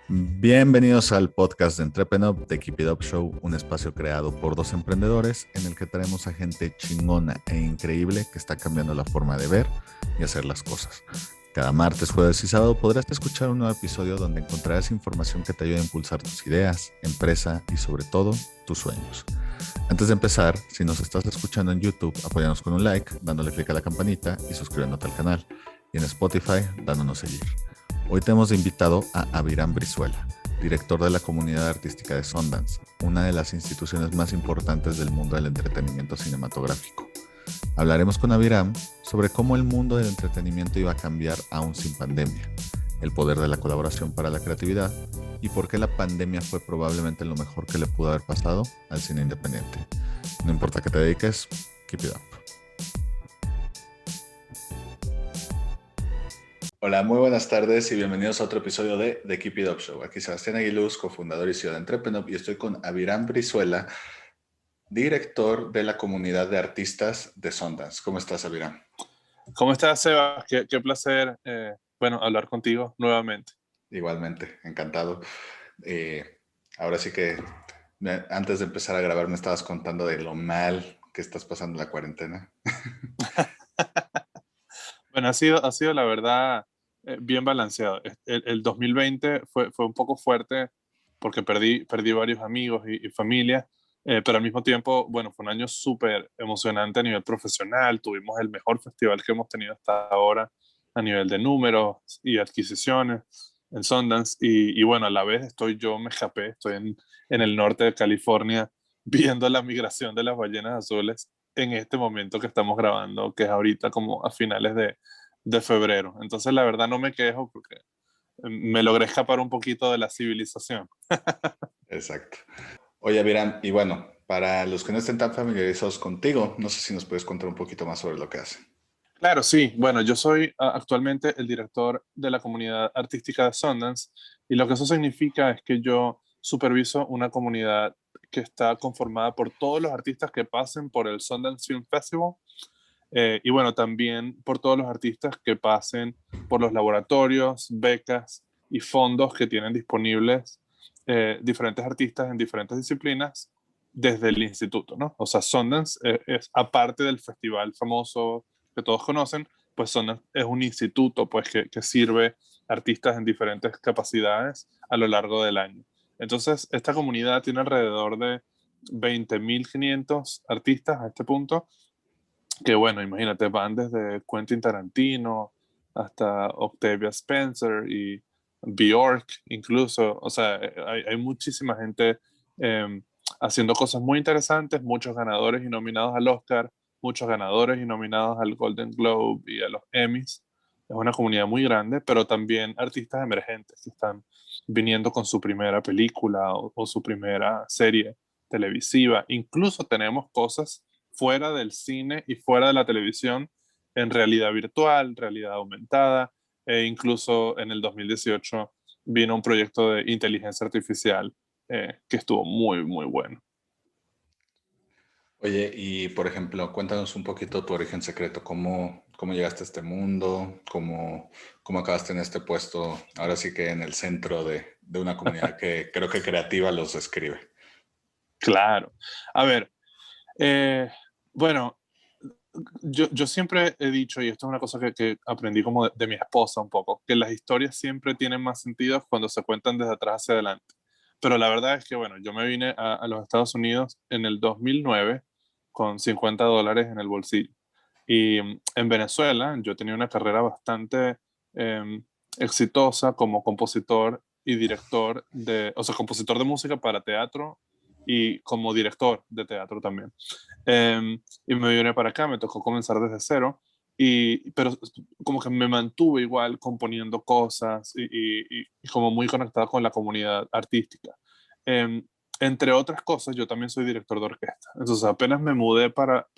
Bienvenidos al podcast de Entrepreneur de Keep It Up Show, un espacio creado por dos emprendedores en el que traemos a gente chingona e increíble que está cambiando la forma de ver y hacer las cosas. Cada martes, jueves y sábado podrás escuchar un nuevo episodio donde encontrarás información que te ayude a impulsar tus ideas, empresa y sobre todo tus sueños. Antes de empezar, si nos estás escuchando en YouTube, apóyanos con un like, dándole clic a la campanita y suscribiéndote al canal. Y en Spotify, dándonos seguir. Hoy tenemos de invitado a Aviram Brizuela, director de la comunidad artística de Sundance, una de las instituciones más importantes del mundo del entretenimiento cinematográfico. Hablaremos con Aviram sobre cómo el mundo del entretenimiento iba a cambiar aún sin pandemia, el poder de la colaboración para la creatividad y por qué la pandemia fue probablemente lo mejor que le pudo haber pasado al cine independiente. No importa qué te dediques, keep it up. Hola, muy buenas tardes y bienvenidos a otro episodio de The Keep It Up Show. Aquí Sebastián Aguiluz, cofundador y CEO de Entrepreneur, y estoy con Aviram Brizuela, director de la comunidad de artistas de Sundance. ¿Cómo estás, Aviram? ¿Cómo estás, Seba? Qué placer, hablar contigo nuevamente. Igualmente, encantado. Ahora sí que antes de empezar a grabar me estabas contando de lo mal que estás pasando en la cuarentena. Bueno, ha sido la verdad bien balanceado. El 2020 fue un poco fuerte porque perdí varios amigos y familia, pero al mismo tiempo, bueno, fue un año súper emocionante a nivel profesional. Tuvimos el mejor festival que hemos tenido hasta ahora a nivel de números y adquisiciones en Sundance. Y bueno, a la vez me escapé, estoy en el norte de California viendo la migración de las ballenas azules en este momento que estamos grabando, que es ahorita como a finales de febrero. Entonces, la verdad no me quejo porque me logré escapar un poquito de la civilización. Exacto. Oye, Aviram, y bueno, para los que no estén tan familiarizados contigo, no sé si nos puedes contar un poquito más sobre lo que hacen. Claro, sí. Bueno, yo soy actualmente el director de la comunidad artística de Sundance, y lo que eso significa es que yo superviso una comunidad que está conformada por todos los artistas que pasen por el Sundance Film Festival. Y bueno, también por todos los artistas que pasen por los laboratorios, becas y fondos que tienen disponibles diferentes artistas en diferentes disciplinas desde el instituto, ¿no? O sea, Sundance es aparte del festival famoso que todos conocen, pues Sundance es un instituto pues, que sirve artistas en diferentes capacidades a lo largo del año. Entonces, esta comunidad tiene alrededor de 20.500 artistas a este punto, que bueno, imagínate, van desde Quentin Tarantino hasta Octavia Spencer y Bjork incluso. O sea, hay muchísima gente eh, haciendo cosas muy interesantes, muchos ganadores y nominados al Oscar, muchos ganadores y nominados al Golden Globe y a los Emmys. Es una comunidad muy grande, pero también artistas emergentes que están viniendo con su primera película o su primera serie televisiva. Incluso tenemos cosas fuera del cine y fuera de la televisión en realidad virtual, realidad aumentada, e incluso en el 2018 vino un proyecto de inteligencia artificial que estuvo muy bueno. Oye, y por ejemplo, cuéntanos un poquito tu origen secreto, cómo llegaste a este mundo, cómo acabaste en este puesto, ahora sí que en el centro de una comunidad que creo que creativa los describe. Claro. A ver, eh, bueno, yo siempre he dicho, y esto es una cosa que aprendí como de mi esposa un poco, que las historias siempre tienen más sentido cuando se cuentan desde atrás hacia adelante. Pero la verdad es que, bueno, yo me vine a los Estados Unidos en el 2009 con $50 en el bolsillo. Y en Venezuela yo tenía una carrera bastante eh, exitosa como compositor y director o sea, compositor de música para teatro y como director de teatro también. Y me vine para acá, me tocó comenzar desde cero, pero como que me mantuve igual componiendo cosas y como muy conectado con la comunidad artística. Em, Entre otras cosas, yo también soy director de orquesta. Entonces, apenas me mudé para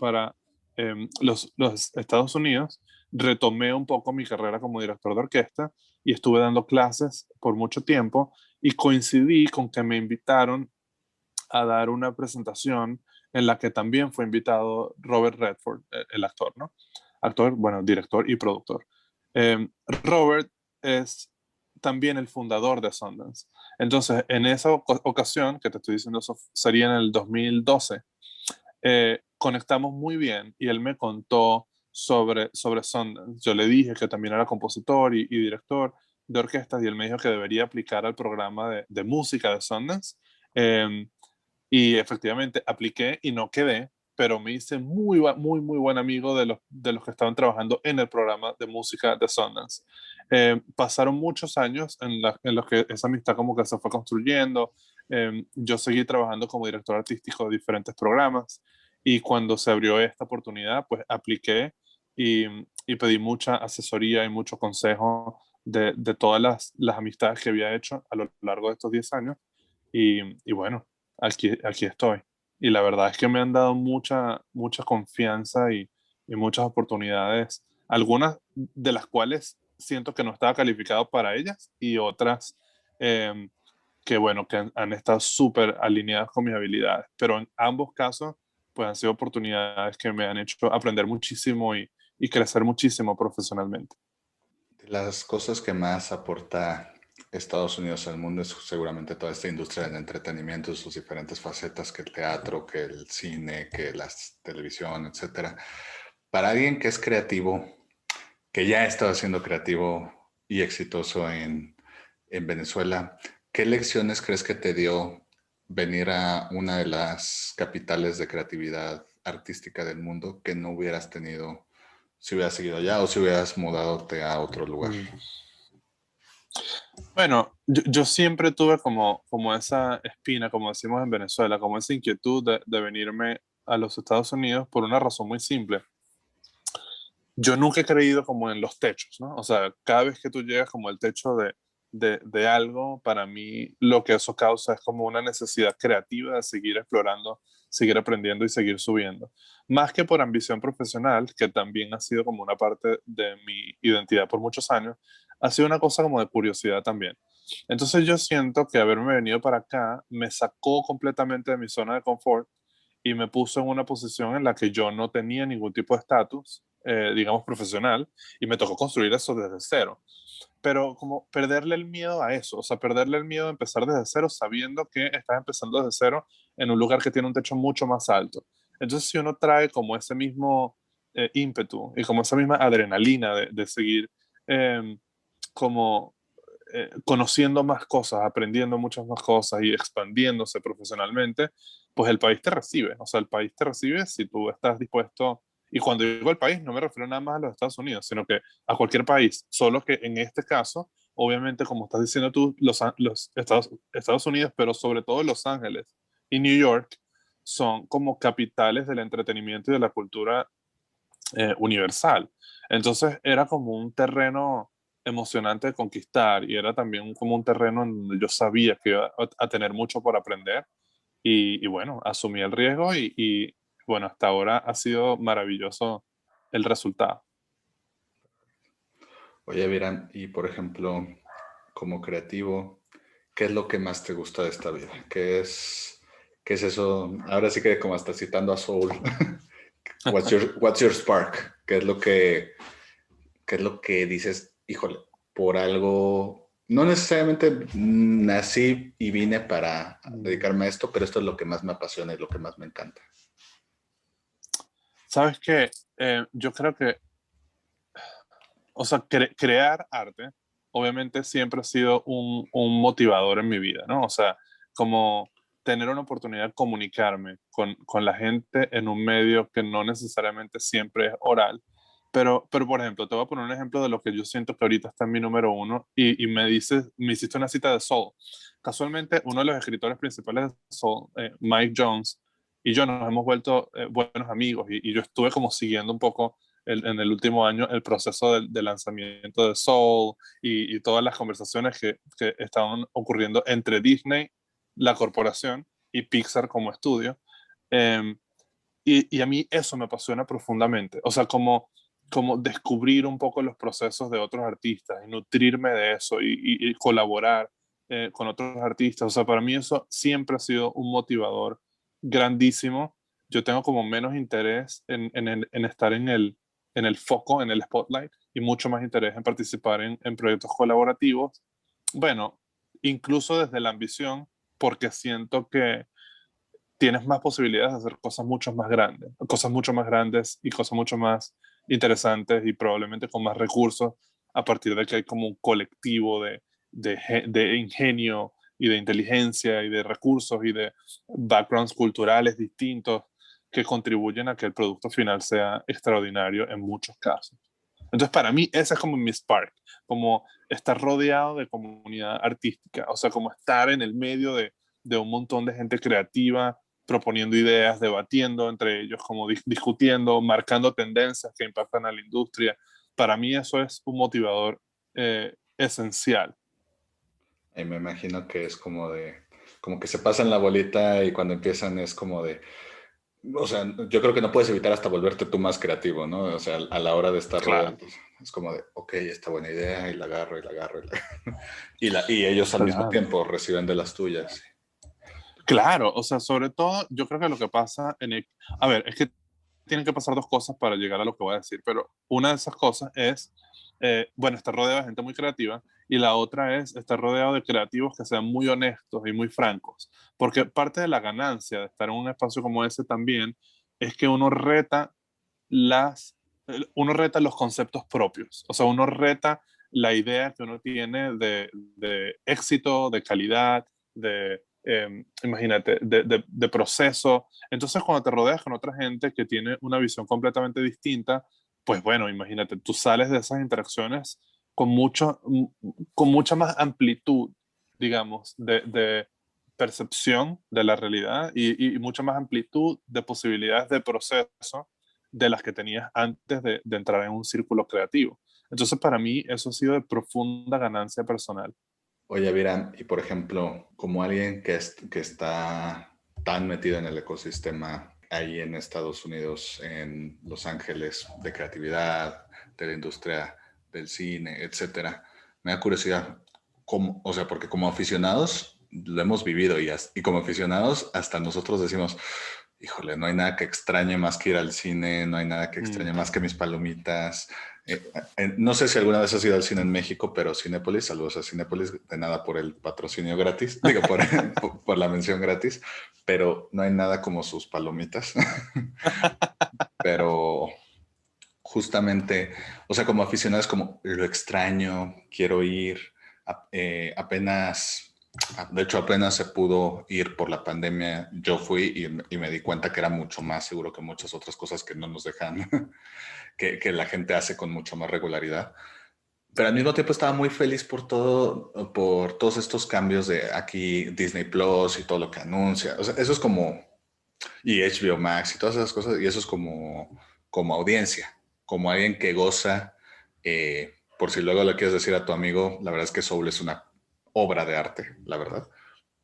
los Estados Unidos, retomé un poco mi carrera como director de orquesta y estuve dando clases por mucho tiempo, y coincidí con que me invitaron a dar una presentación en la que también fue invitado Robert Redford, el actor, ¿no? Actor, bueno, director y productor. Robert es también el fundador de Sundance. Entonces, en esa ocasión, que te estoy diciendo, eso sería en el 2012, conectamos muy bien y él me contó sobre Sundance. Yo le dije que también era compositor y director de orquestas y él me dijo que debería aplicar al programa de música de Sundance. Em, y efectivamente apliqué y no quedé, pero me hice muy buen amigo de los que estaban trabajando en el programa de música de Sundance. Pasaron muchos años en los que esa amistad como que se fue construyendo. Yo seguí trabajando como director artístico de diferentes programas y cuando se abrió esta oportunidad, pues apliqué y, y pedí mucha asesoría y mucho consejo de todas las amistades que había hecho a lo largo de estos 10 años. Y bueno, aquí estoy. Y la verdad es que me han dado mucha confianza y muchas oportunidades, algunas de las cuales siento que no estaba calificado para ellas y otras em, que, bueno, que han estado súper alineadas con mis habilidades. Pero en ambos casos, pues han sido oportunidades que me han hecho aprender muchísimo y crecer muchísimo profesionalmente. De las cosas que más aporta Estados Unidos al mundo es seguramente toda esta industria del entretenimiento, sus diferentes facetas, que el teatro, que el cine, que la televisión, etcétera. Para alguien que es creativo, que ya ha estado siendo creativo y exitoso en Venezuela, ¿qué lecciones crees que te dio venir a una de las capitales de creatividad artística del mundo que no hubieras tenido si hubieras seguido allá o si hubieras mudado a otro lugar? Mm. Bueno, yo siempre tuve como esa espina, como decimos en Venezuela, como esa inquietud de venirme a los Estados Unidos por una razón muy simple. Yo nunca he creído como en los techos, ¿no? O sea, cada vez que tú llegas como al techo de algo, para mí lo que eso causa es como una necesidad creativa de seguir explorando, seguir aprendiendo y seguir subiendo. Más que por ambición profesional, que también ha sido como una parte de mi identidad por muchos años, ha sido una cosa como de curiosidad también. Entonces yo siento que haberme venido para acá me sacó completamente de mi zona de confort y me puso en una posición en la que yo no tenía ningún tipo de estatus, digamos, profesional, y me tocó construir eso desde cero. Pero como perderle el miedo a eso, o sea, perderle el miedo a empezar desde cero sabiendo que estás empezando desde cero en un lugar que tiene un techo mucho más alto. Entonces, si uno trae como ese mismo ímpetu y como esa misma adrenalina de seguir eh, como conociendo más cosas, aprendiendo muchas más cosas y expandiéndose profesionalmente, pues el país te recibe. O sea, el país te recibe si tú estás dispuesto. Y cuando digo el país, no me refiero nada más a los Estados Unidos, sino que a cualquier país. Solo que en este caso, obviamente, como estás diciendo tú, los Estados Unidos, pero sobre todo Los Ángeles y New York, son como capitales del entretenimiento y de la cultura universal. Entonces era como un terreno emocionante de conquistar y era también como un terreno en donde yo sabía que iba a tener mucho por aprender y bueno, asumí el riesgo y bueno, hasta ahora ha sido maravilloso el resultado. Oye, Viran, y por ejemplo, como creativo, ¿qué es lo que más te gusta de esta vida? Qué es eso? Ahora sí que como hasta citando a Soul, what's your spark? Qué es lo que dices, híjole, por algo, no necesariamente nací y vine para dedicarme a esto, pero esto es lo que más me apasiona y lo que más me encanta? ¿Sabes qué? Yo creo que, o sea, crear arte obviamente siempre ha sido un motivador en mi vida, ¿no? O sea, como tener una oportunidad de comunicarme con la gente en un medio que no necesariamente siempre es oral. Pero, por ejemplo, te voy a poner un ejemplo de lo que yo siento que ahorita está en mi número uno y me hiciste una cita de Soul. Casualmente, uno de los escritores principales de Soul, Mike Jones, y yo nos hemos vuelto buenos amigos y yo estuve como siguiendo un poco en el último año el proceso de lanzamiento de Soul y todas las conversaciones que estaban ocurriendo entre Disney, la corporación, y Pixar como estudio. Em, y a mí eso me apasiona profundamente. O sea, como descubrir un poco los procesos de otros artistas y nutrirme de eso y colaborar con otros artistas. O sea, para mí eso siempre ha sido un motivador grandísimo. Yo tengo como menos interés en estar en el foco, en el spotlight, y mucho más interés en participar en proyectos colaborativos Bueno, incluso desde la ambición, porque siento que tienes más posibilidades de hacer cosas mucho más grandes y cosas mucho más interesantes y probablemente con más recursos a partir de que hay como un colectivo de ingenio y de inteligencia y de recursos y de backgrounds culturales distintos que contribuyen a que el producto final sea extraordinario en muchos casos. Entonces, para mí, ese es como mi spark, como estar rodeado de comunidad artística, o sea, como estar en el medio de un montón de gente creativa, proponiendo ideas, debatiendo entre ellos, como discutiendo, marcando tendencias que impactan a la industria. Para mí eso es un motivador esencial. Y me imagino que es como que se pasan la bolita y cuando empiezan es como de, o sea, yo creo que no puedes evitar hasta volverte tú más creativo, ¿no? O sea, a la hora de estar rodeado, Claro, pues, es como de, ok, esta buena idea y la agarro y la agarro y ellos al mismo claro. tiempo reciben de las tuyas. Claro, o sea, sobre todo yo creo que lo que pasa a ver, es que tienen que pasar dos cosas para llegar a lo que voy a decir, pero una de esas cosas es, bueno, estar rodeado de gente muy creativa y la otra es estar rodeado de creativos que sean muy honestos y muy francos, porque parte de la ganancia de estar en un espacio como ese también es que las, uno reta los conceptos propios, o sea, uno reta la idea que uno tiene de éxito, de calidad, imagínate, de proceso. Entonces, cuando te rodeas con otra gente que tiene una visión completamente distinta, pues bueno, imagínate, tú sales de esas interacciones con, con mucha más amplitud, digamos, de percepción de la realidad y mucha más amplitud de posibilidades de proceso de las que tenías antes de entrar en un círculo creativo. Entonces, para mí, eso ha sido de profunda ganancia personal. Oye, Viran, y por ejemplo, como alguien que está tan metido en el ecosistema ahí en Estados Unidos, en Los Ángeles, de creatividad, de la industria del cine, etcétera, me da curiosidad, o sea, porque como aficionados lo hemos vivido y como aficionados hasta nosotros decimos, híjole, no hay nada que extrañe más que ir al cine, no hay nada que Mm. extrañe más que mis palomitas. No sé si alguna vez has ido al cine en México, pero Cinépolis, saludos a Cinépolis, de nada por el patrocinio gratis, digo, por la mención gratis, pero no hay nada como sus palomitas. Pero justamente, o sea, como aficionado es como lo extraño, quiero ir, apenas, de hecho apenas se pudo ir por la pandemia, yo fui y me di cuenta que era mucho más seguro que muchas otras cosas que no nos dejan, que la gente hace con mucha más regularidad. Pero al mismo tiempo estaba muy feliz por todos estos cambios de aquí Disney Plus y todo lo que anuncia. O sea, eso es como, y HBO Max y todas esas cosas, y eso es como audiencia, como alguien que goza, por si luego le quieres decir a tu amigo, la verdad es que Soul es una obra de arte, la verdad,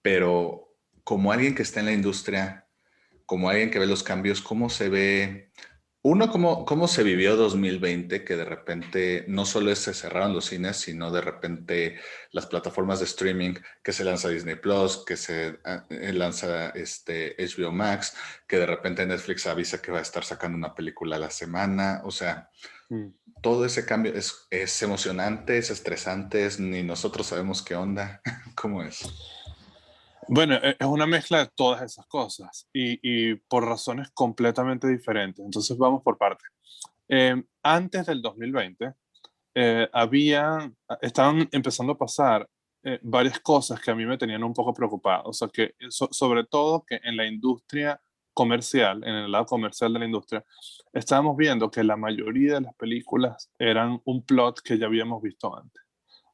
pero como alguien que está en la industria, como alguien que ve los cambios, ¿cómo se ve? Uno, ¿cómo se vivió 2020? Que de repente no solo se cerraron los cines, sino de repente las plataformas de streaming, que se lanza Disney Plus, que se lanza HBO Max, que de repente Netflix avisa que va a estar sacando una película a la semana. O sea, Mm. todo ese cambio es emocionante, es estresante, ni nosotros sabemos qué onda. ¿Cómo es? Bueno, es una mezcla de todas esas cosas y por razones completamente diferentes. Entonces vamos por partes. Antes del 2020, estaban empezando a pasar varias cosas que a mí me tenían un poco preocupado. O sea, que sobre todo que en la industria comercial, en el lado comercial de la industria, estábamos viendo que la mayoría de las películas eran un plot que ya habíamos visto antes.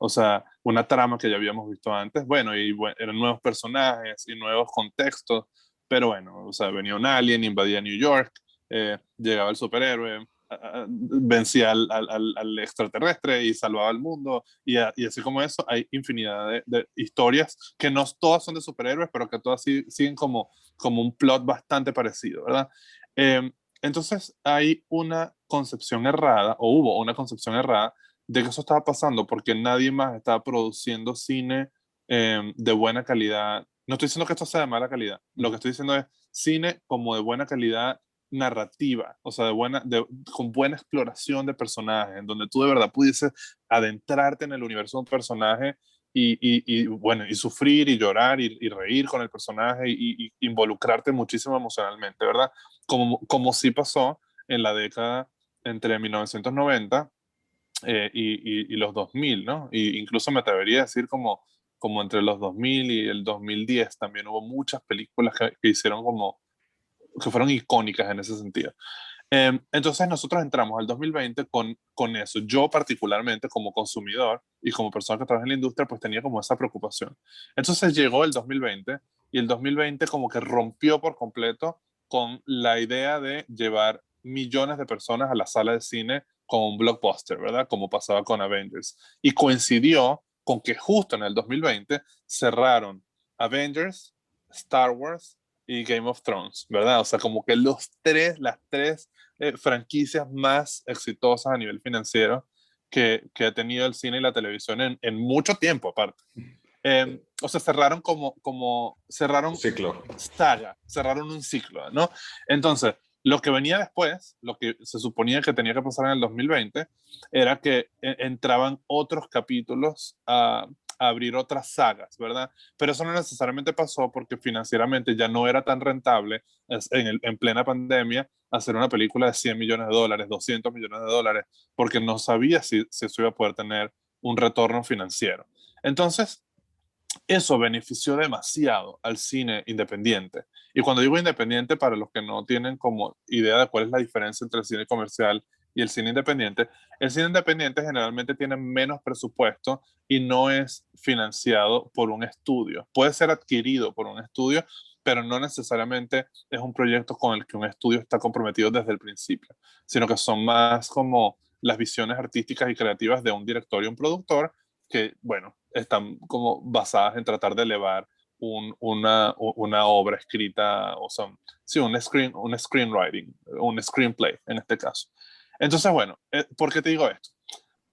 O sea, una trama que ya habíamos visto antes, bueno, eran nuevos personajes y nuevos contextos, pero bueno, o sea, venía un alien, invadía New York, llegaba el superhéroe, vencía al extraterrestre y salvaba al mundo, y así como eso, hay infinidad de historias que no todas son de superhéroes, pero que todas siguen como un plot bastante parecido, ¿verdad? Eh, entonces hay una concepción errada, o hubo una concepción errada, de que eso estaba pasando porque nadie más estaba produciendo cine de buena calidad. No estoy diciendo que esto sea de mala calidad, lo que estoy diciendo es cine como de buena calidad narrativa, o sea, con buena exploración de personajes, en donde tú de verdad pudieses adentrarte en el universo de un personaje bueno, y sufrir y llorar y reír con el personaje y involucrarte muchísimo emocionalmente, ¿verdad? Como sí pasó en la década entre 1990 y los 2000, ¿no? Y incluso me atrevería a decir como entre los 2000 y el 2010 también hubo muchas películas que hicieron que fueron icónicas en ese sentido. Entonces nosotros entramos al 2020 con eso. Yo particularmente como consumidor y como persona que trabaja en la industria, pues tenía como esa preocupación. Entonces llegó el 2020 y el 2020 como que rompió por completo con la idea de llevar millones de personas a la sala de cine con un blockbuster, ¿verdad? Como pasaba con Avengers. Y coincidió con que justo en el 2020 cerraron Avengers, Star Wars y Game of Thrones, ¿verdad? O sea, como que las tres franquicias más exitosas a nivel financiero que ha tenido el cine y la televisión en mucho tiempo, aparte. O sea, cerraron Ciclo. saga, cerraron un ciclo, ¿no? Entonces, lo que venía después, lo que se suponía que tenía que pasar en el 2020, era que entraban otros capítulos a abrir otras sagas, ¿verdad? Pero eso no necesariamente pasó porque financieramente ya no era tan rentable en plena pandemia hacer una película de 100 millones de dólares, 200 millones de dólares, porque no sabía si eso iba a poder tener un retorno financiero. Entonces, eso benefició demasiado al cine independiente. Y cuando digo independiente, para los que no tienen como idea de cuál es la diferencia entre el cine comercial y el cine independiente generalmente tiene menos presupuesto y no es financiado por un estudio. Puede ser adquirido por un estudio, pero no necesariamente es un proyecto con el que un estudio está comprometido desde el principio, sino que son más como las visiones artísticas y creativas de un director y un productor que, bueno, están como basadas en tratar de elevar una obra escrita, o sea, sí, un screenwriting, un screenplay en este caso. Entonces, bueno, ¿por qué te digo esto?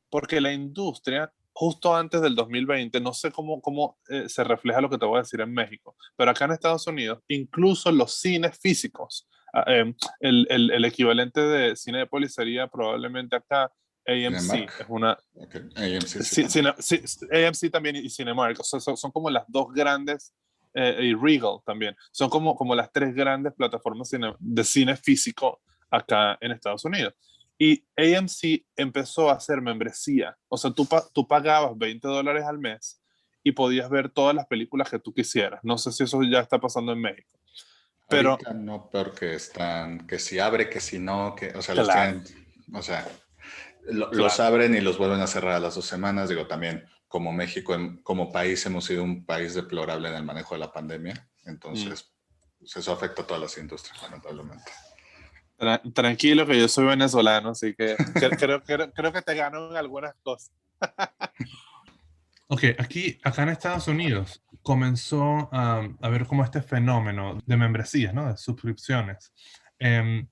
Porque la industria, justo antes del 2020, no sé cómo se refleja lo que te voy a decir en México, pero acá en Estados Unidos, incluso los cines físicos, el equivalente de cine de poli sería probablemente acá AMC, Cinemark. es una, Okay. AMC sí Sí, también. AMC también y Cinemark, o sea, son como las dos grandes, y Regal también, son como las tres grandes plataformas de cine físico acá en Estados Unidos. Y AMC empezó a hacer membresía, o sea, tú pagabas $20 al mes y podías ver todas las películas que tú quisieras. No sé si eso ya está pasando en México, pero Ahorita no, porque están, que si abre, que si no, que, o sea, los claro, tienen, o sea, los claro. abren y los vuelven a cerrar a las 2 semanas. Digo, también como México, como país, hemos sido un país deplorable en el manejo de la pandemia. Mm. Entonces, pues eso afecta a todas las industrias, lamentablemente. Tranquilo que yo soy venezolano, así que creo que te gano en algunas cosas. Ok, acá en Estados Unidos comenzó a ver como este fenómeno de membresías, ¿no? De suscripciones. Em,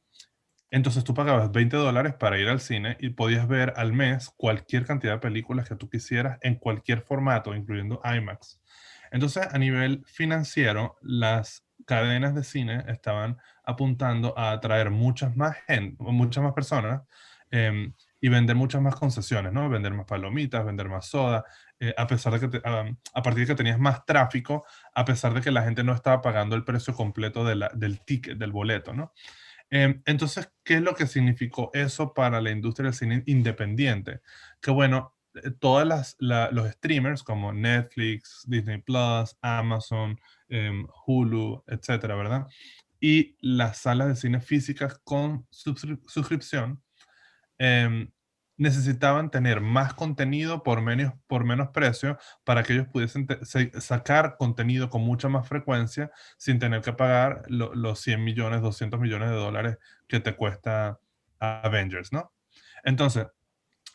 entonces tú pagabas $20 para ir al cine y podías ver al mes cualquier cantidad de películas que tú quisieras en cualquier formato, incluyendo IMAX. Entonces, a nivel financiero, las cadenas de cine estaban apuntando a atraer muchas más gente, muchas más personas, y vender muchas más concesiones, ¿no? Vender más palomitas, vender más soda, a pesar de que a partir de que tenías más tráfico, a pesar de que la gente no estaba pagando el precio completo del ticket, del boleto, ¿no? Entonces, ¿qué es lo que significó eso para la industria del cine independiente? Que bueno, los streamers como Netflix, Disney Plus, Amazon, Hulu, etcétera, ¿verdad? Y las salas de cine físicas con suscripción, em, necesitaban tener más contenido por menos precio para que ellos pudiesen sacar contenido con mucha más frecuencia sin tener que pagar los 100 millones, 200 millones de dólares que te cuesta Avengers, ¿no? Entonces,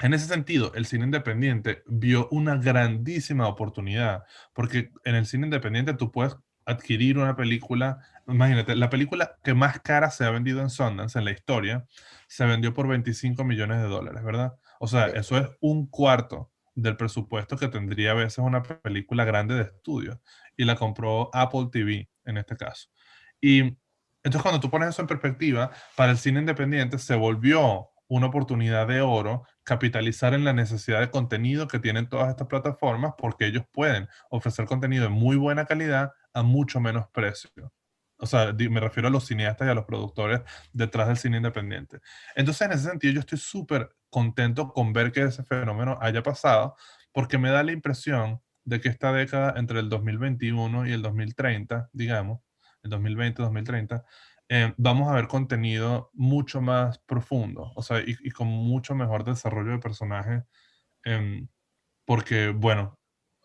en ese sentido, el cine independiente vio una grandísima oportunidad, porque en el cine independiente tú puedes adquirir una película, imagínate, la película que más cara se ha vendido en Sundance en la historia, se vendió por 25 millones de dólares, ¿verdad? O sea, eso es un cuarto del presupuesto que tendría a veces una película grande de estudio, y la compró Apple TV en este caso. Y entonces cuando tú pones eso en perspectiva, para el cine independiente se volvió una oportunidad de oro capitalizar en la necesidad de contenido que tienen todas estas plataformas, porque ellos pueden ofrecer contenido de muy buena calidad a mucho menos precio. O sea, me refiero a los cineastas y a los productores detrás del cine independiente. Entonces, en ese sentido, yo estoy súper contento con ver que ese fenómeno haya pasado, porque me da la impresión de que esta década, entre el 2021 y el 2030, digamos, el 2020-2030, vamos a ver contenido mucho más profundo, o sea, y con mucho mejor desarrollo de personajes, em, porque, bueno,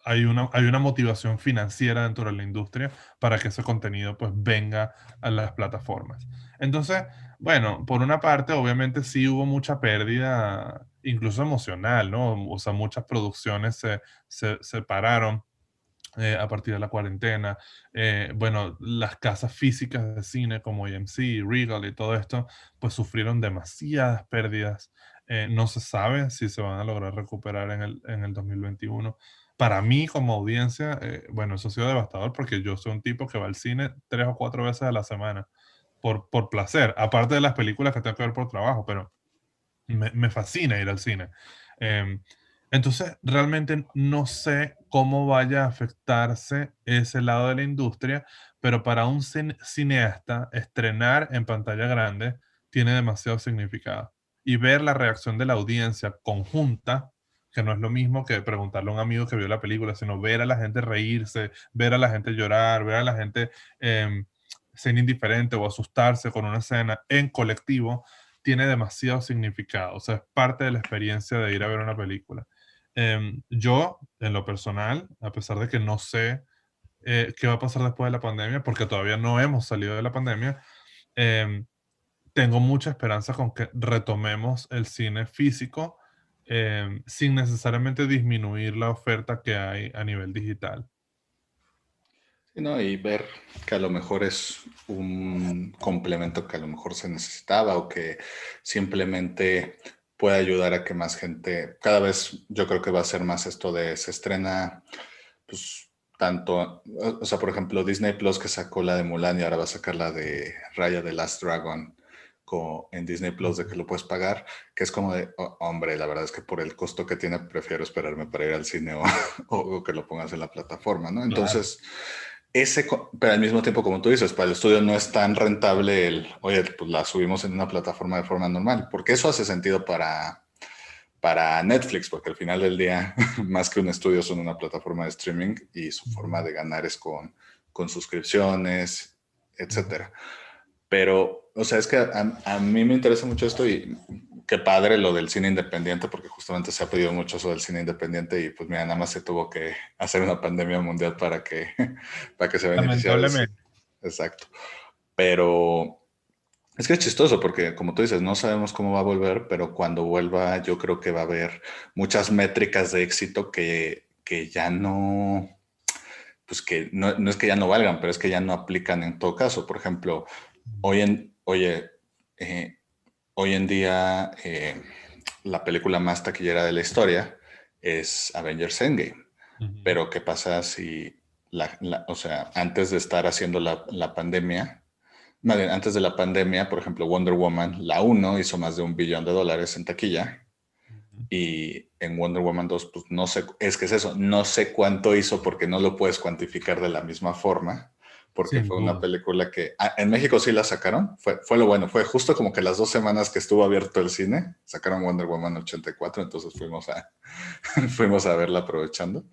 hay una motivación financiera dentro de la industria para que ese contenido pues venga a las plataformas. Entonces, bueno, por una parte, obviamente sí hubo mucha pérdida, incluso emocional, ¿no? O sea, muchas producciones se pararon a partir de la cuarentena. Bueno, las casas físicas de cine como AMC, Regal y todo esto, pues sufrieron demasiadas pérdidas. No se sabe si se van a lograr recuperar en el 2021. Para mí, como audiencia, bueno, eso ha sido devastador porque yo soy un tipo que va al cine 3 o 4 veces a la semana por placer, aparte de las películas que tengo que ver por trabajo, pero me fascina ir al cine. Em, entonces, realmente no sé cómo vaya a afectarse ese lado de la industria, pero para un cineasta, estrenar en pantalla grande tiene demasiado significado. Y ver la reacción de la audiencia conjunta, que no es lo mismo que preguntarle a un amigo que vio la película, sino ver a la gente reírse, ver a la gente llorar, ver a la gente ser indiferente o asustarse con una escena en colectivo, tiene demasiado significado. O sea, es parte de la experiencia de ir a ver una película. Yo, en lo personal, a pesar de que no sé qué va a pasar después de la pandemia, porque todavía no hemos salido de la pandemia, em, tengo mucha esperanza con que retomemos el cine físico, sin necesariamente disminuir la oferta que hay a nivel digital. Sí, ¿no? Y ver que a lo mejor es un complemento que a lo mejor se necesitaba o que simplemente puede ayudar a que más gente, cada vez yo creo que va a ser más esto de se estrena, pues tanto, o sea, por ejemplo, Disney Plus que sacó la de Mulan y ahora va a sacar la de Raya de Last Dragon en Disney Plus de que lo puedes pagar, que es como de, hombre, la verdad es que por el costo que tiene prefiero esperarme para ir al cine o que lo pongas en la plataforma, ¿no? Claro. Entonces, pero al mismo tiempo, como tú dices, para el estudio no es tan rentable oye, pues la subimos en una plataforma de forma normal, porque eso hace sentido para Netflix, porque al final del día, más que un estudio, son una plataforma de streaming y su forma de ganar es con suscripciones, etcétera. Pero, o sea, es que a mí me interesa mucho esto y qué padre lo del cine independiente, porque justamente se ha pedido mucho eso del cine independiente y pues mira, nada más se tuvo que hacer una pandemia mundial para que se beneficiara el cine. Lamentablemente. Exacto. Pero es que es chistoso porque, como tú dices, no sabemos cómo va a volver, pero cuando vuelva yo creo que va a haber muchas métricas de éxito que ya no, pues que no es que ya no valgan, pero es que ya no aplican en todo caso. Por ejemplo, oye, eh, hoy en día la película más taquillera de la historia es Avengers Endgame. Ujú. Pero ¿qué pasa si, o sea, antes de estar haciendo la pandemia, más bien, antes de la pandemia, por ejemplo, Wonder Woman, la 1 hizo más de $1 billón en taquilla Ujú. y en Wonder Woman 2, pues no sé, es que es eso, no sé cuánto hizo porque no lo puedes cuantificar de la misma forma, porque Sin fue una duda. película que en México sí la sacaron, fue lo bueno, fue justo como que las 2 semanas que estuvo abierto el cine, sacaron Wonder Woman 84, entonces fuimos a verla aprovechando,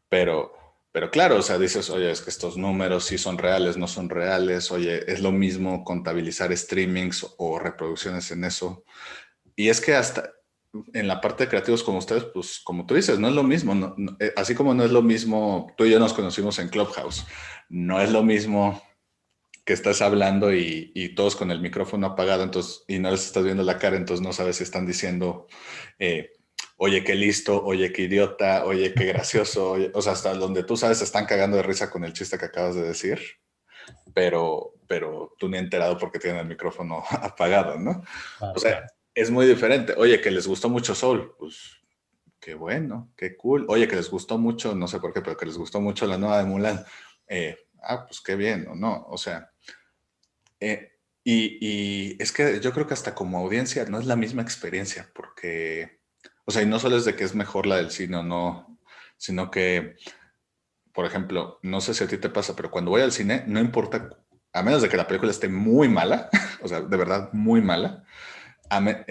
pero, pero claro, o sea, dices, oye, es que estos números sí son reales, no son reales, oye, es lo mismo contabilizar streamings o reproducciones en eso, y es que hasta en la parte de creativos como ustedes, pues como tú dices, no es lo mismo. Así como no es lo mismo, tú y yo nos conocimos en Clubhouse, no es lo mismo que estás hablando y todos con el micrófono apagado entonces, y no les estás viendo la cara, entonces no sabes si están diciendo, eh, oye, qué listo, oye, qué idiota, oye, qué gracioso, o sea, hasta donde tú sabes se están cagando de risa con el chiste que acabas de decir, pero tú ni enterado porque tienen el micrófono apagado, ¿no? O Claro, sea, claro. es muy diferente. Oye, que les gustó mucho Soul, pues qué bueno, qué cool. Oye, que les gustó mucho, no sé por qué, pero que les gustó mucho la nueva de Mulan. Pues qué bien, ¿o no? O sea, eh, Y es que yo creo que hasta como audiencia no es la misma experiencia, porque, o sea, y no solo es de que es mejor la del cine o no, sino que, por ejemplo, no sé si a ti te pasa, pero cuando voy al cine, no importa, a menos de que la película esté muy mala, o sea, de verdad muy mala,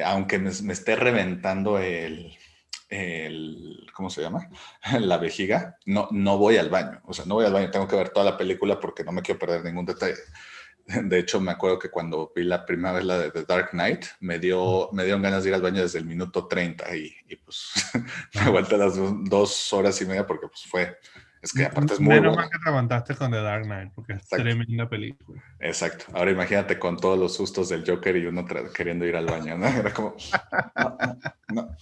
aunque me esté reventando ¿cómo se llama? La vejiga, no voy al baño. O sea, no voy al baño, tengo que ver toda la película porque no me quiero perder ningún detalle. De hecho, me acuerdo que cuando vi la primera vez la de The Dark Knight, me dieron ganas de ir al baño desde el minuto 30 y pues me aguanté las 2 horas y media porque pues es que aparte es muy Menos mal buena. que te aguantaste con The Dark Knight, porque es Exacto. tremenda película. Exacto. Ahora imagínate con todos los sustos del Joker y uno queriendo ir al baño, ¿no? Era como, no.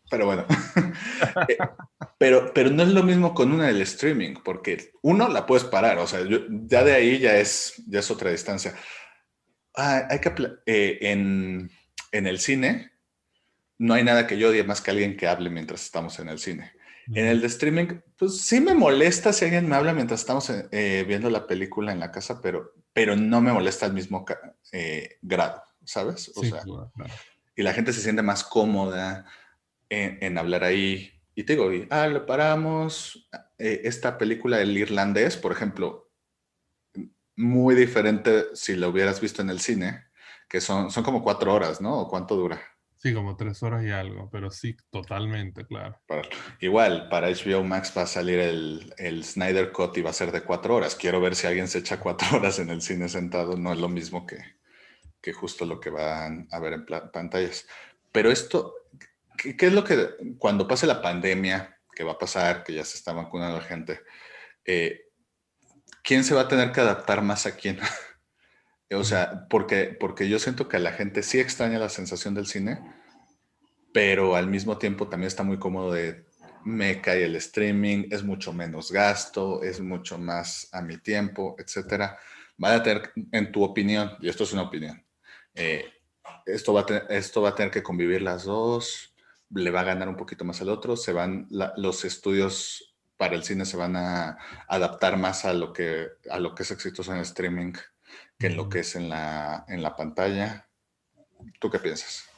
Pero bueno. Pero no es lo mismo con una del streaming, porque uno la puedes parar, o sea, ya de ahí ya es otra distancia. En el cine no hay nada que yo odie más que alguien que hable mientras estamos en el cine. En el de streaming, pues sí me molesta si alguien me habla mientras estamos viendo la película en la casa, pero no me molesta al mismo grado, ¿sabes? O Sí, sea, claro. y la gente se siente más cómoda en hablar ahí. Y te digo, lo paramos. Esta película del irlandés, por ejemplo, muy diferente si lo hubieras visto en el cine, que son como 4 horas, ¿no? ¿O cuánto dura? Sí, como 3 horas y algo, pero sí, totalmente, claro. Igual, para HBO Max va a salir el Snyder Cut y va a ser de 4 horas. Quiero ver si alguien se echa 4 horas en el cine sentado. No es lo mismo que justo lo que van a ver en pantallas. Pero esto, ¿qué es lo que cuando pase la pandemia, que va a pasar, que ya se está vacunando la gente, ¿quién se va a tener que adaptar más a quién? O sea, porque yo siento que a la gente sí extraña la sensación del cine, pero al mismo tiempo también está muy cómodo me cae el streaming, es mucho menos gasto, es mucho más a mi tiempo, etcétera. Va a tener, en tu opinión, y esto es una opinión, eh, esto va a tener que convivir las dos, le va a ganar un poquito más al otro, los estudios para el cine se van a adaptar más a lo que es exitoso en el streaming que en lo que es en la pantalla. ¿Tú qué piensas?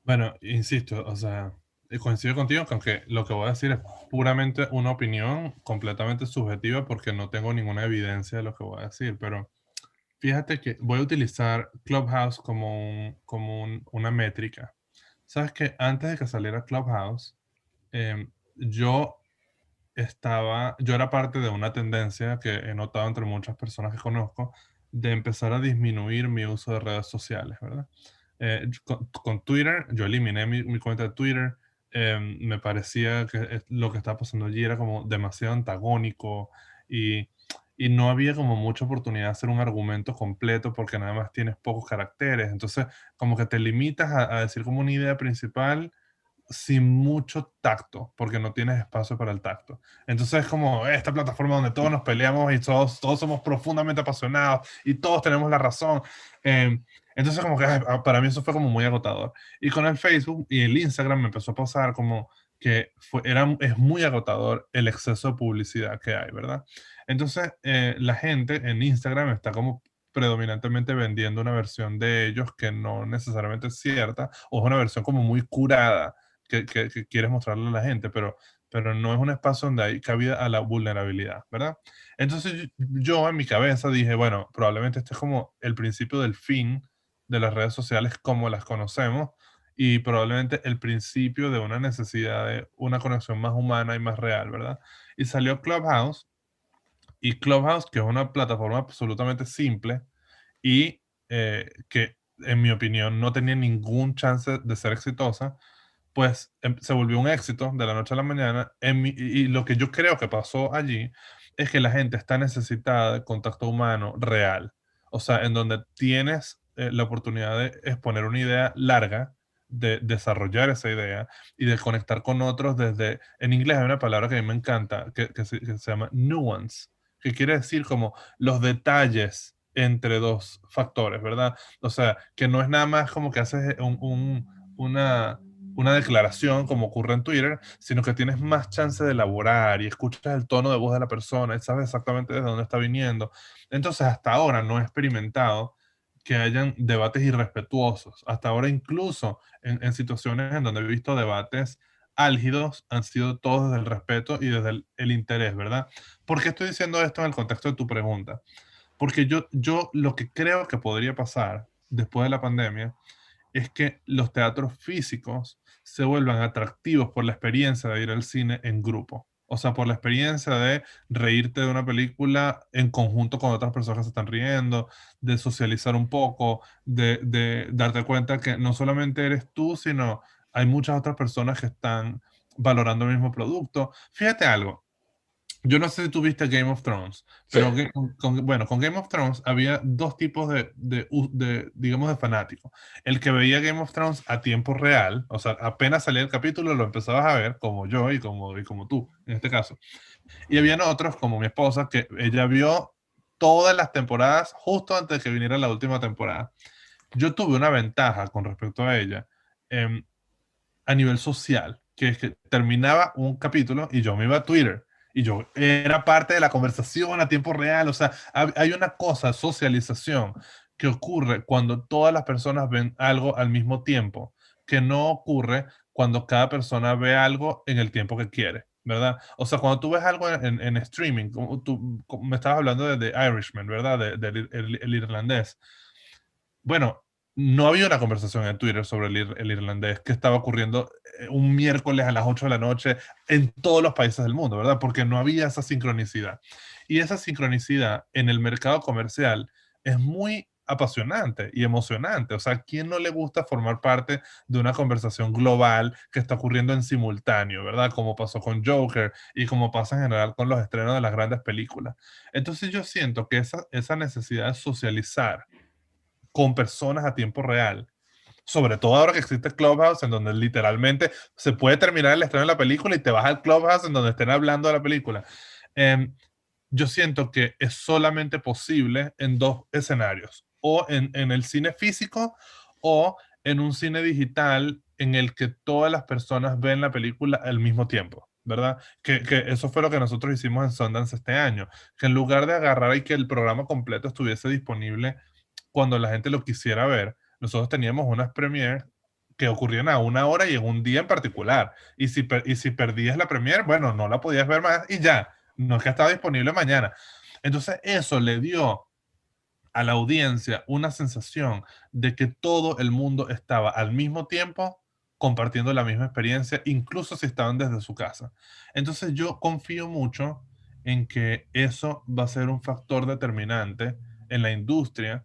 Bueno, insisto, o sea, coincido contigo, que aunque lo que voy a decir es puramente una opinión completamente subjetiva porque no tengo ninguna evidencia de lo que voy a decir, pero fíjate que voy a utilizar Clubhouse una métrica. Sabes que antes de que saliera Clubhouse, yo yo era parte de una tendencia que he notado entre muchas personas que conozco de empezar a disminuir mi uso de redes sociales, ¿verdad? Con Twitter, yo eliminé mi cuenta de Twitter. Me parecía que lo que estaba pasando allí era como demasiado antagónico y, y no había como mucha oportunidad de hacer un argumento completo porque nada más tienes pocos caracteres. Entonces, como que te limitas a decir como una idea principal sin mucho tacto, porque no tienes espacio para el tacto. Entonces es como esta plataforma donde todos nos peleamos y todos somos profundamente apasionados y todos tenemos la razón. Entonces como que para mí eso fue como muy agotador. Y con el Facebook y el Instagram me empezó a pasar como que es muy agotador el exceso de publicidad que hay, ¿verdad? Entonces la gente en Instagram está como predominantemente vendiendo una versión de ellos que no necesariamente es cierta o es una versión como muy curada que quieres mostrarle a la gente, pero no es un espacio donde hay cabida a la vulnerabilidad, ¿verdad? Entonces yo en mi cabeza dije, bueno, probablemente este es como el principio del fin de las redes sociales como las conocemos y probablemente el principio de una necesidad de una conexión más humana y más real, ¿verdad? Y salió Clubhouse, y Clubhouse, que es una plataforma absolutamente simple y que en mi opinión no tenía ningún chance de ser exitosa, pues se volvió un éxito de la noche a la mañana. Y lo que yo creo que pasó allí es que la gente está necesitada de contacto humano real. O sea, en donde tienes la oportunidad de exponer una idea larga, de desarrollar esa idea y de conectar con otros en inglés hay una palabra que a mí me encanta, que se llama nuance, que quiere decir como los detalles entre dos factores, ¿verdad? O sea, que no es nada más como que haces una declaración como ocurre en Twitter, sino que tienes más chance de elaborar y escuchas el tono de voz de la persona y sabes exactamente desde dónde está viniendo. Entonces, hasta ahora no he experimentado que hayan debates irrespetuosos. Hasta ahora incluso en situaciones en donde he visto debates álgidos, han sido todos desde el respeto y desde el interés, ¿verdad? ¿Por qué estoy diciendo esto en el contexto de tu pregunta? Porque yo lo que creo que podría pasar después de la pandemia es que los teatros físicos se vuelvan atractivos por la experiencia de ir al cine en grupo. O sea, por la experiencia de reírte de una película en conjunto con otras personas que se están riendo, de socializar un poco, de darte cuenta que no solamente eres tú, sino hay muchas otras personas que están valorando el mismo producto. Fíjate algo, yo no sé si tú viste Game of Thrones, Sí. pero bueno, con Game of Thrones había dos tipos digamos, de fanáticos. El que veía Game of Thrones a tiempo real, o sea, apenas salía el capítulo, lo empezabas a ver, como yo y como tú, en este caso. Y habían otros, como mi esposa, que ella vio todas las temporadas justo antes de que viniera la última temporada. Yo tuve una ventaja con respecto a ella, em, a nivel social, que es que terminaba un capítulo y yo me iba a Twitter y yo era parte de la conversación a tiempo real. O sea, hay una cosa, socialización, que ocurre cuando todas las personas ven algo al mismo tiempo, que no ocurre cuando cada persona ve algo en el tiempo que quiere, ¿verdad? O sea, cuando tú ves algo en streaming, como me estabas hablando de Irishman, ¿verdad? El irlandés. Bueno, no había una conversación en Twitter sobre el irlandés que estaba ocurriendo un miércoles a las 8 de la noche en todos los países del mundo, ¿verdad? Porque no había esa sincronicidad. Y esa sincronicidad en el mercado comercial es muy apasionante y emocionante. O sea, ¿quién no le gusta formar parte de una conversación global que está ocurriendo en simultáneo, ¿verdad? Como pasó con Joker y como pasa en general con los estrenos de las grandes películas. Entonces yo siento que esa necesidad de socializar con personas a tiempo real. Sobre todo ahora que existe Clubhouse, en donde literalmente se puede terminar el estreno de la película y te vas al Clubhouse en donde estén hablando de la película. Em, yo siento que es solamente posible en dos escenarios, o en el cine físico o en un cine digital en el que todas las personas ven la película al mismo tiempo, ¿verdad? Que eso fue lo que nosotros hicimos en Sundance este año, que en lugar de agarrar y que el programa completo estuviese disponible cuando la gente lo quisiera ver, nosotros teníamos unas premiere que ocurrían a una hora y en un día en particular. Y si perdías la premiere, bueno, no la podías ver más y ya. No es que estaba disponible mañana. Entonces eso le dio a la audiencia una sensación de que todo el mundo estaba al mismo tiempo compartiendo la misma experiencia, incluso si estaban desde su casa. Entonces yo confío mucho en que eso va a ser un factor determinante en la industria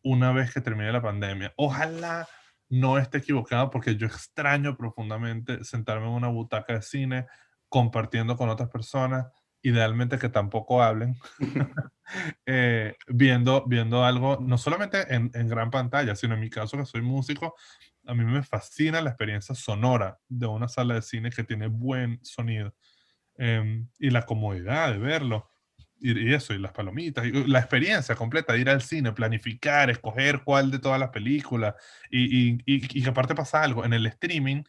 una vez que termine la pandemia. Ojalá no esté equivocado porque yo extraño profundamente sentarme en una butaca de cine compartiendo con otras personas, idealmente que tampoco hablen, viendo algo, no solamente en gran pantalla, sino en mi caso que soy músico, a mí me fascina la experiencia sonora de una sala de cine que tiene buen sonido, y la comodidad de verlo. Y eso, y las palomitas, y la experiencia completa de ir al cine, planificar, escoger cuál de todas las películas, y que aparte pasa algo, en el streaming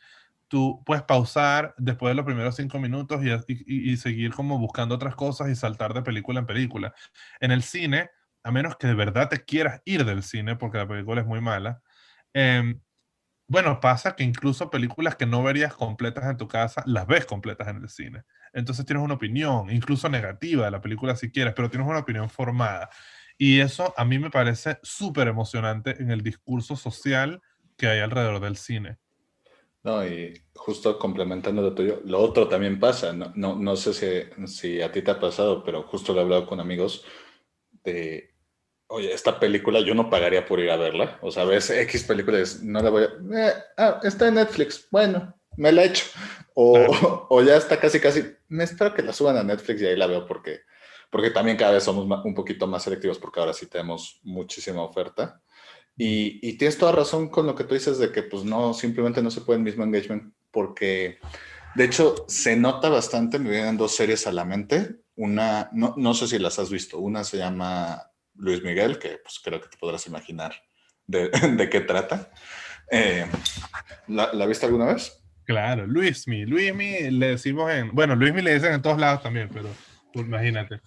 tú puedes pausar después de los primeros 5 minutos y seguir como buscando otras cosas y saltar de película en película. En el cine, a menos que de verdad te quieras ir del cine porque la película es muy mala, em, bueno, pasa que incluso películas que no verías completas en tu casa, las ves completas en el cine. Entonces tienes una opinión, incluso negativa de la película si quieres, pero tienes una opinión formada. Y eso a mí me parece súper emocionante en el discurso social que hay alrededor del cine. No, y justo complementando lo tuyo, lo otro también pasa, no sé si a ti te ha pasado, pero justo lo he hablado con amigos de, oye, esta película yo no pagaría por ir a verla, o sea, ves X películas, no la voy está en Netflix, bueno, me la echo, Claro. o ya está casi, me espero que la suban a Netflix y ahí la veo porque también cada vez somos un poquito más selectivos porque ahora sí tenemos muchísima oferta. Y tienes toda razón con lo que tú dices de que pues no, simplemente no se puede el mismo engagement porque de hecho se nota bastante, me vienen dos series a la mente, una, no sé si las has visto, una se llama Luis Miguel, que pues creo que te podrás imaginar de qué trata. Eh, ¿La viste alguna vez? Claro, Luismi le decimos bueno, Luismi le dicen en todos lados también, Pues imagínate.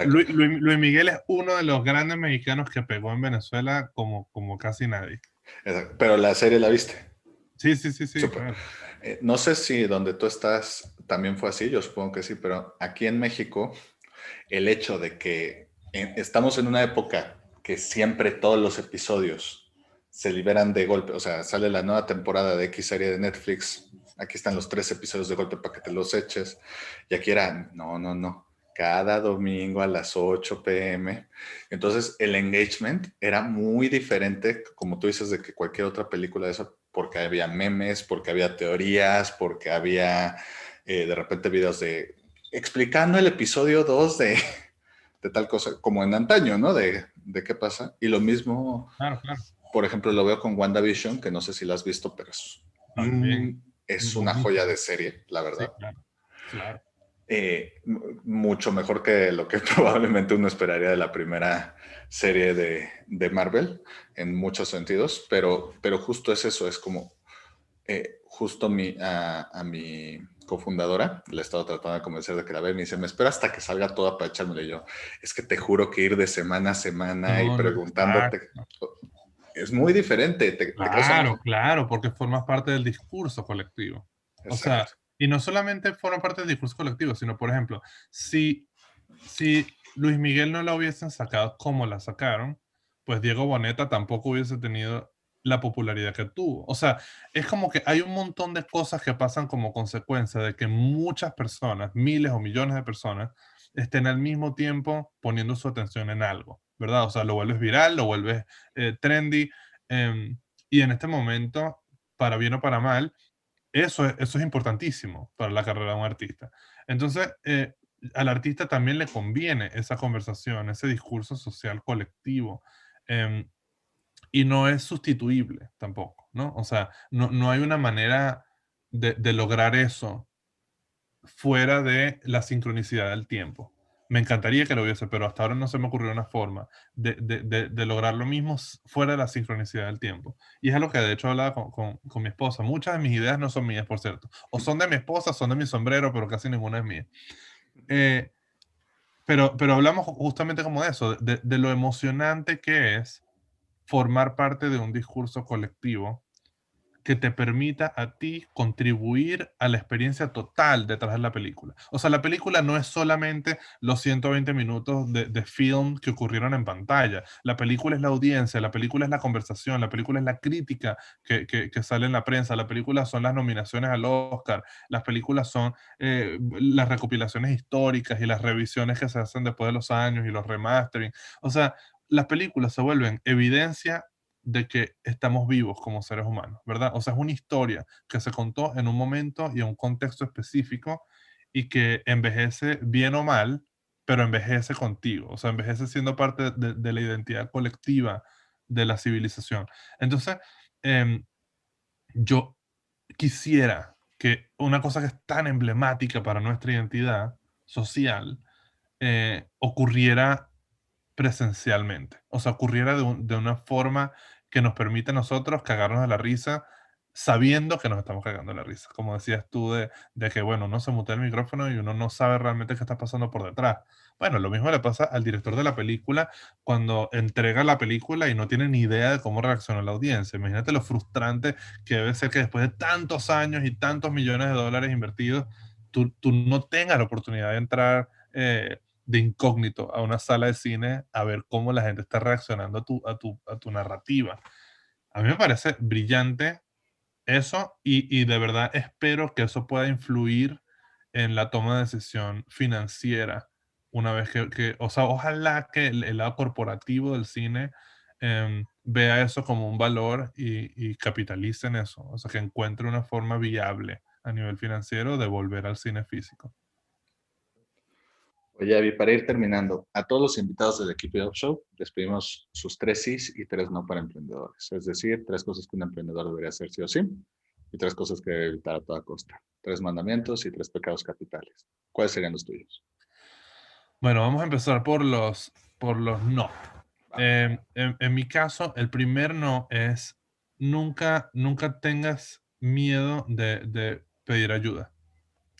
Luis Miguel es uno de los grandes mexicanos que pegó en Venezuela como casi nadie. Exacto. Pero la serie la viste. Sí, Súper. claro. No sé si donde tú estás también fue así, yo supongo que sí, pero aquí en México, el hecho de que estamos en una época que siempre todos los episodios se liberan de golpe, o sea, sale la nueva temporada de X serie de Netflix, aquí están los 3 episodios de golpe para que te los eches, y aquí era, no, cada domingo a las 8 p.m. Entonces el engagement era muy diferente, como tú dices, de que cualquier otra película de eso, porque había memes, porque había teorías, porque había de repente videos de explicando el episodio 2 de tal cosa, como en antaño, ¿no? De qué pasa. Y lo mismo, Claro. por ejemplo, lo veo con WandaVision, que no sé si la has visto, pero También. es una Buenísimo. joya de serie, la Sí, verdad. claro. Mucho mejor que lo que probablemente uno esperaría de la primera serie de Marvel, en muchos sentidos, pero justo es eso, es como justo a mi cofundadora le he estado tratando de convencer de que la vea y me dice, me espera hasta que salga toda para echármela. Y yo, es que te juro que ir de semana a semana y No, preguntándote, es muy diferente, te causa mucho. claro, porque formas parte del discurso colectivo. O sea, Exacto. y no solamente forma parte del discurso colectivo, sino, por ejemplo, si Luis Miguel no la hubiesen sacado como la sacaron, pues Diego Boneta tampoco hubiese tenido la popularidad que tuvo. O sea, es como que hay un montón de cosas que pasan como consecuencia de que muchas personas, miles o millones de personas, estén al mismo tiempo poniendo su atención en algo, ¿verdad? O sea, lo vuelves viral, lo vuelves trendy, y en este momento, para bien o para mal, eso es importantísimo para la carrera de un artista. Entonces, al artista también le conviene esa conversación, ese discurso social colectivo, em, y no es sustituible tampoco, ¿no? O sea, no hay una manera de lograr eso fuera de la sincronicidad del tiempo. Me encantaría que lo hubiese, pero hasta ahora no se me ocurrió una forma de lograr lo mismo fuera de la sincronicidad del tiempo. Y es algo que de hecho hablaba con mi esposa. Muchas de mis ideas no son mías, por cierto. O son de mi esposa, son de mi sombrero, pero casi ninguna es mía. Eh, pero hablamos justamente como de eso, de lo emocionante que es formar parte de un discurso colectivo que te permita a ti contribuir a la experiencia total detrás de la película. O sea, la película no es solamente los 120 minutos de film que ocurrieron en pantalla. La película es la audiencia, la película es la conversación, la película es la crítica que sale en la prensa, la película son las nominaciones al Oscar, las películas son las recopilaciones históricas y las revisiones que se hacen después de los años y los remastering. O sea, las películas se vuelven evidencia de que estamos vivos como seres humanos, ¿verdad? O sea, es una historia que se contó en un momento y en un contexto específico y que envejece bien o mal, pero envejece contigo, o sea, envejece siendo parte de la identidad colectiva de la civilización. Entonces, em, yo quisiera que una cosa que es tan emblemática para nuestra identidad social ocurriera presencialmente. O sea, ocurriera de una forma que nos permita a nosotros cagarnos de la risa sabiendo que nos estamos cagando de la risa. Como decías tú de que, bueno, uno se mutea el micrófono y uno no sabe realmente qué está pasando por detrás. Bueno, lo mismo le pasa al director de la película cuando entrega la película y no tiene ni idea de cómo reacciona la audiencia. Imagínate lo frustrante que debe ser que después de tantos años y tantos millones de dólares invertidos, tú no tengas la oportunidad de entrar de incógnito a una sala de cine a ver cómo la gente está reaccionando a tu narrativa. A mí me parece brillante eso y de verdad espero que eso pueda influir en la toma de decisión financiera una vez o sea, ojalá que el lado corporativo del cine vea eso como un valor y capitalice en eso, o sea, que encuentre una forma viable a nivel financiero de volver al cine físico. Oye, Avi, para ir terminando, a todos los invitados del equipo de Show les pedimos sus 3 sís y 3 no para emprendedores. Es decir, 3 cosas que un emprendedor debería hacer sí o sí y 3 cosas que debe evitar a toda costa. 3 mandamientos y 3 pecados capitales. ¿Cuáles serían los tuyos? Bueno, vamos a empezar por los no. En mi caso, el primer no es nunca tengas miedo de pedir ayuda.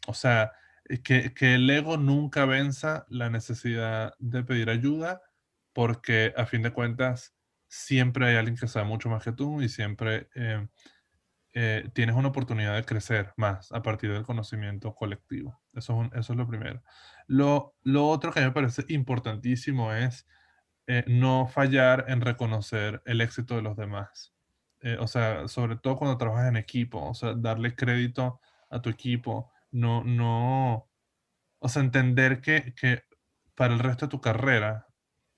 O sea, que el ego nunca venza la necesidad de pedir ayuda, porque a fin de cuentas siempre hay alguien que sabe mucho más que tú y siempre tienes una oportunidad de crecer más a partir del conocimiento colectivo. Eso es lo primero. Lo otro que me parece importantísimo es no fallar en reconocer el éxito de los demás. O sea, sobre todo cuando trabajas en equipo, o sea, darle crédito a tu equipo, o sea, entender que para el resto de tu carrera,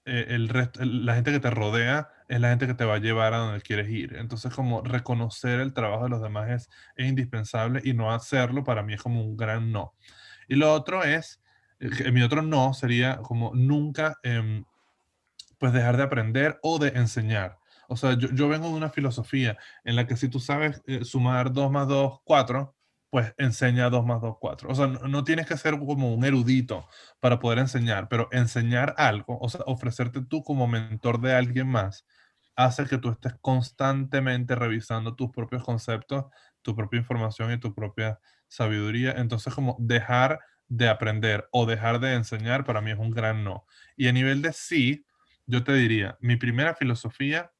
la gente que te rodea es la gente que te va a llevar a donde quieres ir. Entonces, como reconocer el trabajo de los demás es indispensable, y no hacerlo para mí es como un gran no. Y lo otro es, mi otro no sería como nunca pues dejar de aprender o de enseñar. O sea, yo vengo de una filosofía en la que si tú sabes sumar 2 más 2 4, pues enseña 2 más 2 4. O sea, no tienes que ser como un erudito para poder enseñar, pero enseñar algo, o sea, ofrecerte tú como mentor de alguien más, hace que tú estés constantemente revisando tus propios conceptos, tu propia información y tu propia sabiduría. Entonces, como dejar de aprender o dejar de enseñar para mí es un gran no. Y a nivel de sí, yo te diría, mi primera filosofía,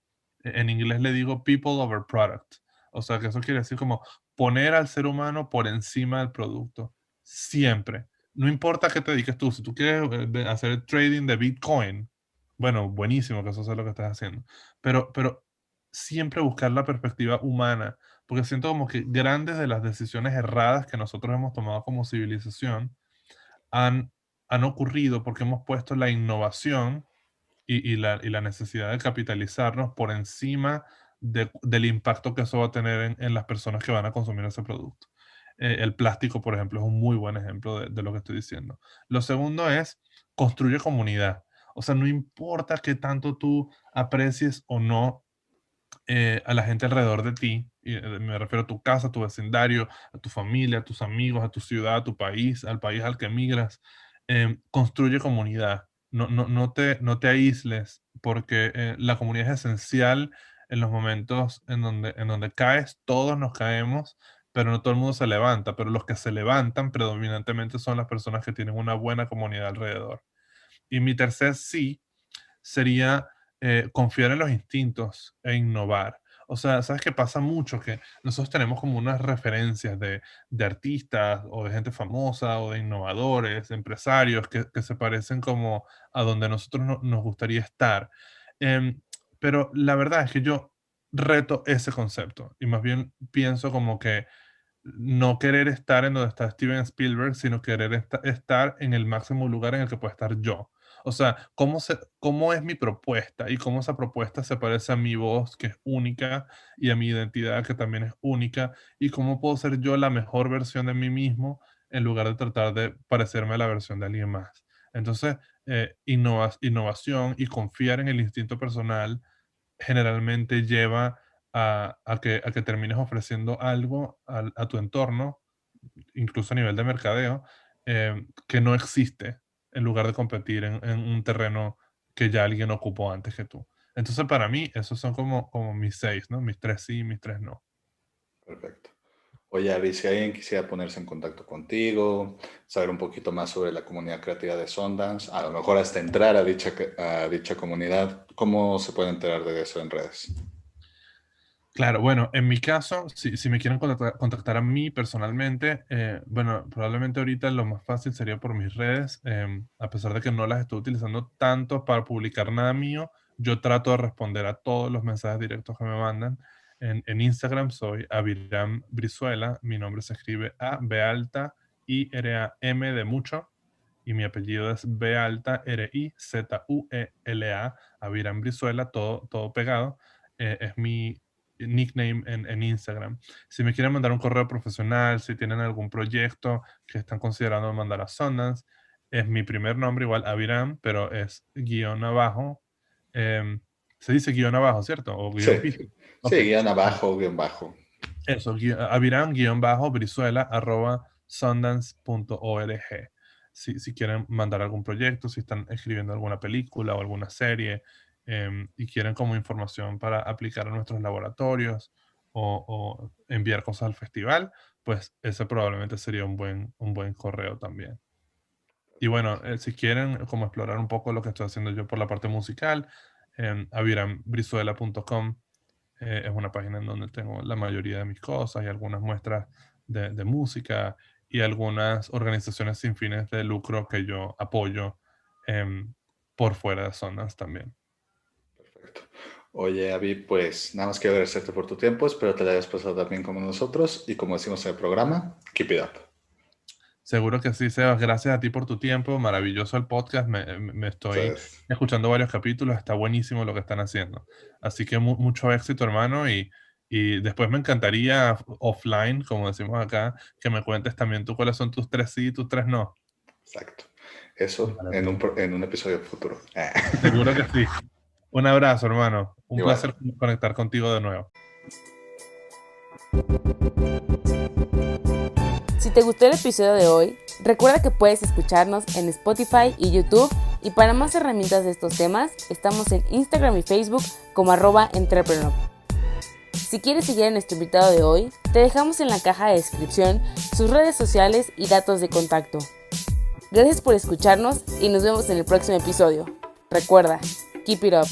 en inglés le digo people over product. O sea, que eso quiere decir como poner al ser humano por encima del producto. Siempre. No importa qué te dediques tú. Si tú quieres hacer trading de Bitcoin, bueno, buenísimo que eso sea lo que estás haciendo. Pero siempre buscar la perspectiva humana. Porque siento como que grandes de las decisiones erradas que nosotros hemos tomado como civilización han, han ocurrido porque hemos puesto la innovación y la necesidad de capitalizarnos por encima del impacto que eso va a tener en las personas que van a consumir ese producto. El plástico, por ejemplo, es un muy buen ejemplo de lo que estoy diciendo. Lo segundo es construye comunidad. O sea, no importa qué tanto tú aprecies o no a la gente alrededor de ti, y me refiero a tu casa, a tu vecindario, a tu familia, a tus amigos, a tu ciudad, a tu país, al país al que migras. Construye comunidad. No te aísles, porque la comunidad es esencial en los momentos en donde caes. Todos nos caemos, pero no todo el mundo se levanta. Pero los que se levantan predominantemente son las personas que tienen una buena comunidad alrededor. Y mi tercer sí sería confiar en los instintos e innovar. O sea, ¿sabes qué pasa mucho? Que nosotros tenemos como unas referencias de artistas o de gente famosa o de innovadores, de empresarios que se parecen como a donde nosotros nos gustaría estar. Em, pero la verdad es que yo reto ese concepto y más bien pienso como que no querer estar en donde está Steven Spielberg, sino querer estar en el máximo lugar en el que puedo estar yo. O sea, cómo es mi propuesta y cómo esa propuesta se parece a mi voz, que es única, y a mi identidad, que también es única, y cómo puedo ser yo la mejor versión de mí mismo en lugar de tratar de parecerme a la versión de alguien más. Entonces, innovación y confiar en el instinto personal generalmente lleva a que termines ofreciendo algo a tu entorno, incluso a nivel de mercadeo, que no existe, en lugar de competir en un terreno que ya alguien ocupó antes que tú. Entonces, para mí, esos son como mis 6, ¿no? Mis 3 sí y mis 3 no. Perfecto. Oye, Avi, si alguien quisiera ponerse en contacto contigo, saber un poquito más sobre la comunidad creativa de Sundance, a lo mejor hasta entrar a dicha comunidad, ¿cómo se puede enterar de eso en redes? Claro, bueno, en mi caso, si me quieren contactar a mí personalmente, bueno, probablemente ahorita lo más fácil sería por mis redes, a pesar de que no las estoy utilizando tanto para publicar nada mío. Yo trato de responder a todos los mensajes directos que me mandan. En Instagram soy Aviram Brizuela, mi nombre se escribe A, B alta, I, R, A, M de mucho, y mi apellido es B alta, R, I, Z, U, E, L, A, Aviram Brizuela, todo pegado. Es mi nickname en Instagram. Si me quieren mandar un correo profesional, si tienen algún proyecto que están considerando mandar a Sundance, es mi primer nombre, igual Aviram, pero es guión abajo. em, Se dice guión abajo, ¿cierto? O Sí, guión piso. sí, Ok. guión abajo, guión bajo. Eso, Aviram guión bajo Brizuela arroba sundance.org. Si quieren mandar algún proyecto, si están escribiendo alguna película o alguna serie, y quieren como información para aplicar a nuestros laboratorios, o enviar cosas al festival, pues ese probablemente sería un buen correo también. Y bueno, si quieren como explorar un poco lo que estoy haciendo yo por la parte musical, avirambrizuela.com es una página en donde tengo la mayoría de mis cosas y algunas muestras de música y algunas organizaciones sin fines de lucro que yo apoyo por fuera de Sundance también. Perfecto. Oye, Avi, pues nada más quiero agradecerte por tu tiempo. Espero te la hayas pasado también como nosotros. Y como decimos en el programa, keep it up. Seguro que sí, Sebas. Gracias a ti por tu tiempo. Maravilloso el podcast. Me estoy Entonces, escuchando varios capítulos. Está buenísimo lo que están haciendo. Así que mucho éxito, hermano. Y después me encantaría offline, como decimos acá, que me cuentes también tú cuáles son tus 3 sí y tus 3 no. exacto. Eso Vale, en un episodio futuro. seguro que sí. Un abrazo, hermano. Un Igual. placer conectar contigo de nuevo. Si te gustó el episodio de hoy, recuerda que puedes escucharnos en Spotify y YouTube, y para más herramientas de estos temas, estamos en Instagram y Facebook como @entrepreneur. Si quieres seguir a nuestro invitado de hoy, te dejamos en la caja de descripción sus redes sociales y datos de contacto. Gracias por escucharnos y nos vemos en el próximo episodio. Recuerda, keep it up.